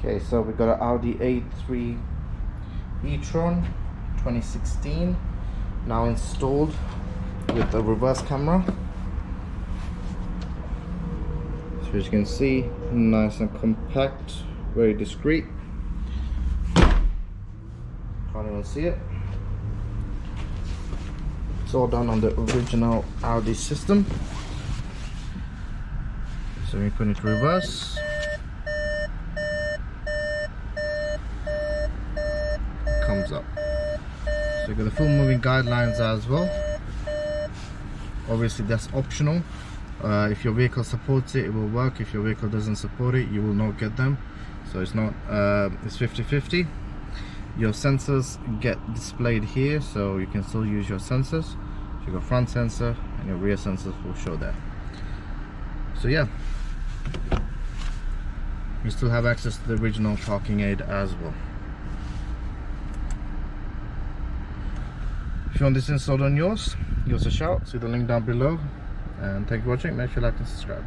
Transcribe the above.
Okay, so we got an Audi A3 E-Tron 2016 now installed with a reverse camera. So as you can see, nice and compact, very discreet. Can't even see it. It's all done on the original Audi system. So we put it to reverse. Comes up. So you got the full moving guidelines as well. Obviously that's optional. If your vehicle supports it, it will work. If your vehicle doesn't support it, you will not get them. So it's not it's 50-50. Your sensors get displayed here, so you can still use your sensors. So you got front sensor and your rear sensors will show there. So yeah, you still have access to the original parking aid as well. If you want this installed on yours, give us a shout. See the link down below. And thank you for watching. Make sure you like and subscribe.